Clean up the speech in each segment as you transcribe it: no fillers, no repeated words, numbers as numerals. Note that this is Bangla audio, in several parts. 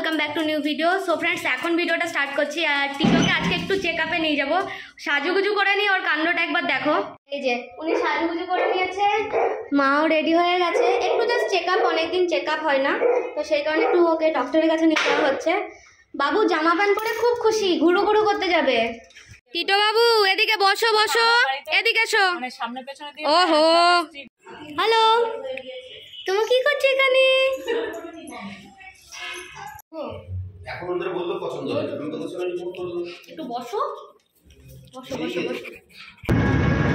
Welcome back to new video. So friends, এখন ভিডিওটা স্টার্ট করছি। আর টিটোকে আজকে একটু চেক আপে নিয়ে যাবো, সাজুগুজু করে নিই। ওর কাণ্ডটা একবার দেখো। এই যে উনি সাজুগুজু করে নিয়েছে, মাও রেডি হয়ে গেছে। একটু জাস্ট চেক আপ, অনেকদিন চেক আপ হয় না, তো সেই কারণে একটু ওকে ডক্টরের কাছে নিতে হচ্ছে। বাবু জামা প্যান্ট পরে খুব খুশি, ঘুরু ঘুরু করতে যাবে। টিটো বাবু এদিকে বসো, বসো এদিকে এসো। ওহো, হ্যালো, তুমি কি করছো এখানে? এখন ওদের বললো পছন্দ হয়, তুমি বলছো না রিপোর্ট করলো। একটু বসো, বসো বসো বসো।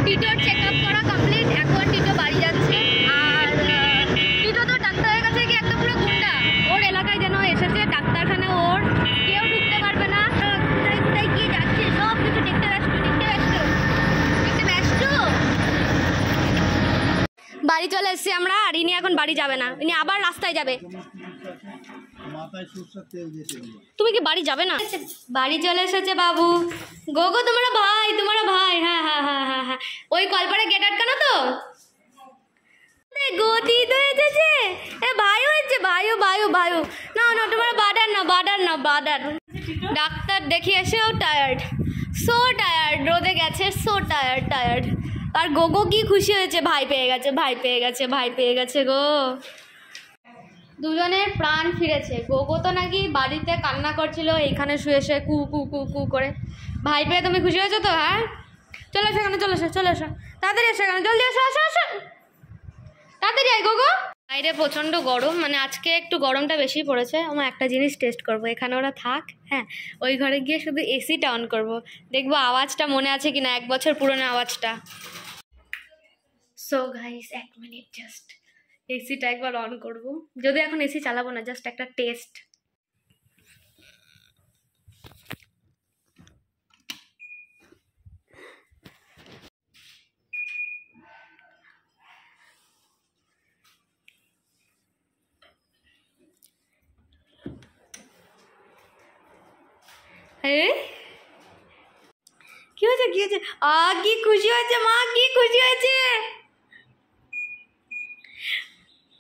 টিটোর চেকআপ করা কমপ্লিট, এখন টিটো বাড়ি যাচ্ছে। আর টিটো তো ডাক্তারের কাছে গিয়ে একটা পুরো গুন্ডা। ওর এলাকায় যেন এসেছে ডাক্তারখানা, ওর কেউ ঢুকতে পারবে না। কোথায় গিয়ে যাচ্ছে সব কিছু দেখতে ব্যস্ত, দেখতে ব্যস্ত। বাড়ি চলে এসেছি আমরা, আর ইনি এখন বাড়ি যাবে না, ইনি আবার রাস্তায় যাবে। তুমি কি বাড়ি যাবে না? বাড়ি চলে এসেছে বাবু। গোগো তোমারা ভাই, তোমারা ভাই। হ্যাঁ হ্যাঁ হ্যাঁ হ্যাঁ হ্যাঁ, ওই কলপাড়ে গেট আটকানো তো। গতি তো এসেছে, এ ভাইও হয়েছে, ভাইও ভাইও ভাইও। না না, তোমার বাডার না, বাডার না, বাডার। ডাক্তার দেখে এসেও টায়ার্ড, সো টায়ার্ড, রোদে গেছে, সো টায়ার্ড। আর গোগো কি খুশি হয়েছে, ভাই পেয়ে গেছে, ভাই পেয়ে গেছে, ভাই পেয়ে গেছে গো। দুজনের প্রাণ ফিরেছে। গোগো তো নাকি বাড়িতে কান্না করছিল, এইখানে শুয়ে শুয়ে কু কু কু কু করে। ভাই পেয়ে তুমি খুশি হয়েছো তো? হ্যাঁ, চলে এসো এখানে, চলে এসো, চলে এসো, তাড়াতাড়ি এসো এখানে, জলদি এসো, আসো আসো, তাড়াতাড়ি আয় গোগো। বাইরে প্রচণ্ড গরম, মানে আজকে একটু গরমটা বেশি পড়েছে। আমার একটা জিনিস টেস্ট করব, এখানে ওরা থাক, হ্যাঁ, ওই ঘরে গিয়ে শুধু এসিটা অন করব, দেখবো আওয়াজটা মনে আছে কিনা, 1 বছর পুরনো আওয়াজটা। সো গাইস, 1 মিনিট জাস্ট এসিটা একবার অন করব। যদি এখন এসি চালাবো না, জাস্ট একটা টেস্ট। কি হয়েছে, কি হয়েছে? কি খুশি হয়েছে মা, কি খুশি হয়েছে।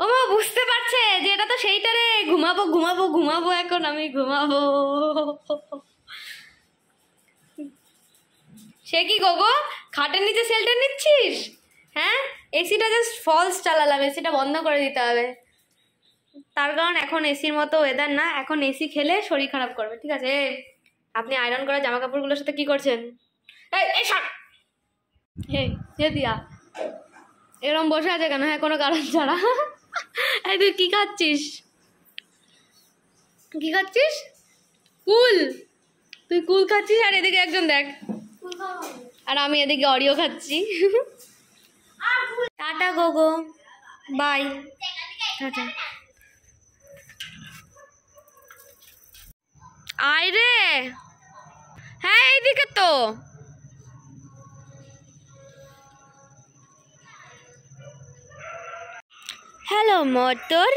ও মা বুঝতে পারছে যে এটা তো সেইটা রে। ঘুমাবো ঘুমাবো ঘুমাবো, এখন আমি ঘুমাবো। সে কি গোগো, খাটের নিচে শেল্টার নিচ্ছিস? হ্যাঁ, এসিটা জাস্ট ফলস চালালাম, এসিটা বন্ধ করে দিতে হবে। তার কারণ এখন এসির মতো ওয়েদার না, এখন এসি খেলে শরীর খারাপ করবে, ঠিক আছে? আপনি আয়রন করা জামা কাপড়গুলোর সাথে কি করছেন? এই দিয়া এরম বসে আছে কেন? হ্যাঁ, কোনো কারণ ছাড়া। এই তুই কি খাচ্ছিস, কি খাচ্ছিস? কুল, তুই কুল খাচ্ছিস, আর এদিকে একজন দেখ, আর আমি এদিকে অরিও খাচ্ছি। টাটা গোগো, বাই, টাটা। আয় রে, হ্যাঁ এইদিকে তো। হ্যালো মটর,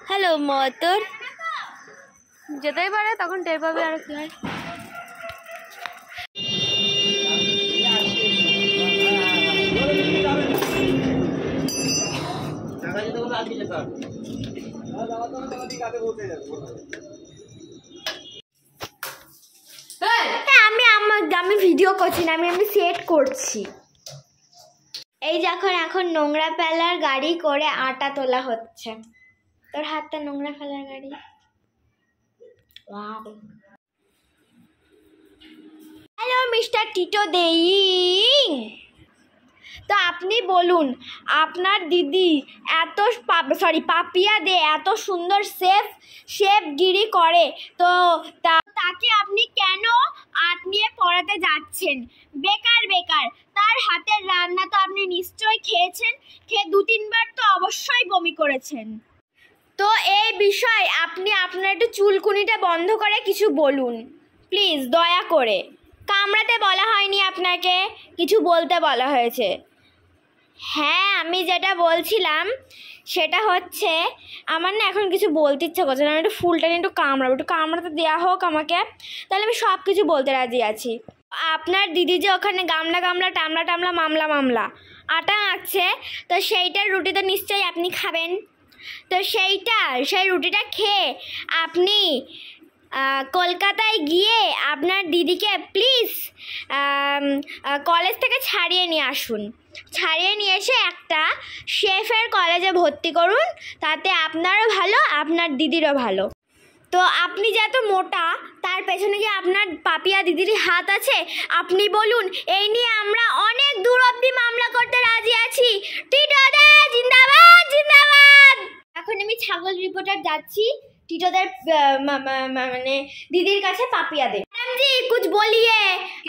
হ্যালো মটর। যেতেই পারে, তখন টের পাবে আর কি হয়। আমি ভিডিও করছি না, আমি সেট করছি। এই যে এখন নোংরা ফেলার গাড়ি করে আটা তোলা হচ্ছে। তোর হাতটা নোংরা ফেলার গাড়ি। হ্যালো মিস্টার টিটো দেইং, তো আপনি বলুন, আপনার দিদি এত পাপিয়া দে এত সুন্দর শেফগিরি করে, তো তাকে আপনি কেন আর্ট নিয়ে পড়াতে যাচ্ছেন? বেকার বেকার। তার হাতের রান্না তো আপনি নিশ্চয়ই খেয়েছেন, খেয়ে 2-3 বার তো অবশ্যই বমি করেছেন। তো এই বিষয়ে আপনি আপনার একটু চুলকুনিটা বন্ধ করে কিছু বলুন প্লিজ, দয়া করে। কামড়াতে বলা হয়নি আপনাকে, কিছু বলতে বলা হয়েছে। হ্যাঁ, আমি যেটা বলছিলাম সেটা হচ্ছে, আমার না এখন কিছু বলতে ইচ্ছা করছে না, আমি একটু ফুলটা নিয়ে একটু কামড়াতে দেওয়া হোক আমাকে, তাহলে আমি সব কিছু বলতে রাজি আছি। আপনার দিদি যে ওখানে গামলা টামলা মামলা আটা আঁকছে, তো সেইটার রুটি তো নিশ্চয়ই আপনি খাবেন। তো সেই রুটিটা খেয়ে আপনি কলকাতায় গিয়ে আপনার দিদিকে প্লিজ কলেজ থেকে ছাড়িয়ে নিয়ে আসুন। ছাড়িয়ে নিয়ে এসে একটা শেফের কলেজে ভর্তি করুন, তাতে আপনারও ভালো, আপনার দিদিরও ভালো। তো আপনি যে এত মোটা, তার পেছনে কি আপনার পাপিয়া দিদির হাত আছে? আপনি বলুন, এই নিয়ে আমরা অনেক দূর অবধি মামলা করতে রাজি আছি। টিটোদা জিন্দাবাদ জিন্দাবাদ। এখন আমি ছাগল রিপোর্টার যাচ্ছি টিটোদের মানে দিদির কাছে, পাপিয়া দে। मैडम जी कुछ बोलिए,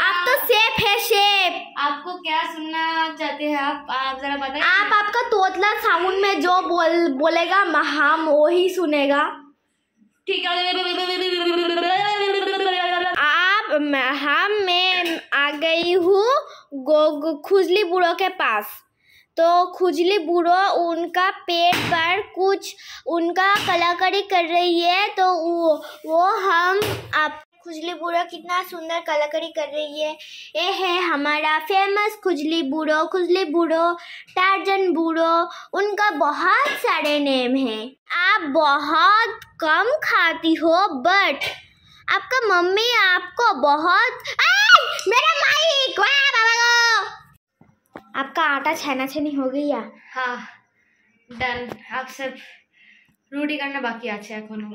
आप तो सेफ है शेफ। आपको क्या सुनना चाहते हैं आप जरा बताइए। आप आपका तोतला साउंड में जो बोलेगा हम वही सुनेगा। ठीक है। मैं आ गई हूँ खुजली बूढ़ों के पास। तो खुजली बूढ़ो उनका पेट पर कुछ उनका कलाकारी कर रही है, तो वो हम आप खुजली बूढ़ो कितना सुंदर कलाकारी कर रही है। ये है हमारा फेमस खुजली बूढ़ो टार्जन बूढ़ो। उनका बहुत सारे नेम हैं। आप बहुत कम खाती हो, बट आपका मम्मी आपको बहुत मेरा माइक बाबा को। आपका आटा छेना छेनी हो गई है? हाँ डन। अब सिर्फ रूटी करना बाकी আছে এখনো।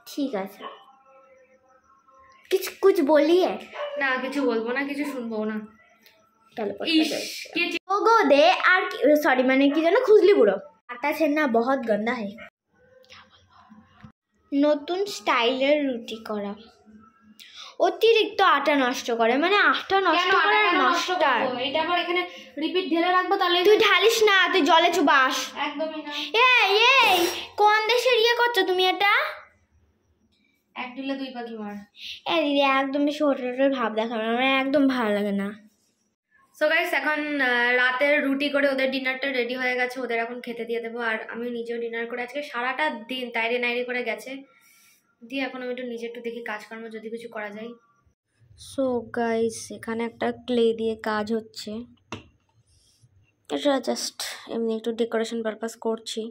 ঠিক আছে, कुछ बोलिए না, কিছু বলবো না, কিছু শুনবো না। তাহলে लोगो दे আর সরি মানে কি জানো, খুজলি বুড়ো আটা ছেনা বহুত গন্ধা है। নতুন স্টাইলের রুটি করা, অতিরিক্ত আটা নষ্ট করে, মানে আটা নষ্ট করে নষ্ট। এটা আবার এখানে রিপিট ঢেলে রাখবো তাহলে? তুই ঢালিস না, তুই জলে চুবাস। একদমই না। এই কোন দেশের করছো তুমি এটা? এক ঢিলে দুই পাখি মার। দিদি একদম বেশি হোটেল ভাব দেখাবে, আমার একদম ভালো লাগে না। সো গাইস, এখন রাতের রুটি করে ওদের ডিনারটা রেডি হয়ে গেছে, ওদের এখন খেতে দিয়ে দেবো। আর আমি নিজেও ডিনার করে, আজকে সারাটা দিন তাইরে নাইরে করে গেছে, দিয়ে এখন আমি একটু নিজে একটু দেখি কাজকর্ম যদি কিছু করা যায়। সো গাইস, এখানে একটা ক্লে দিয়ে কাজ হচ্ছে, এটা জাস্ট এমনি একটু ডেকোরেশন পারপাস করছি।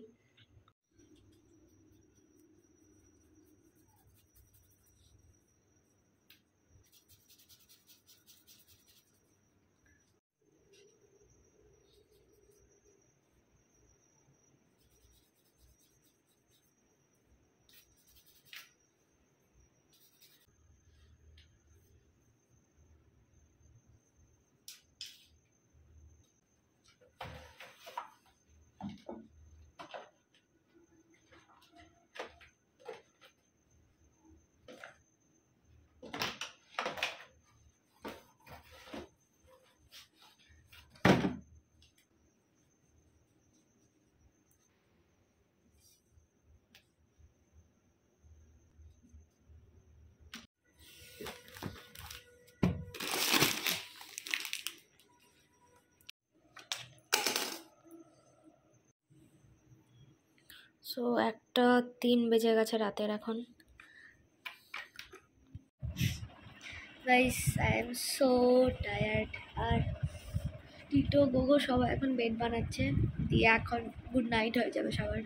সো 1:03 বেজে গেছে রাতের এখন। Guys, I am so tired. আর টিটো গোগো সবাই এখন বেড বানাচ্ছে, দিয়ে এখন গুড নাইট হয়ে যাবে সবার।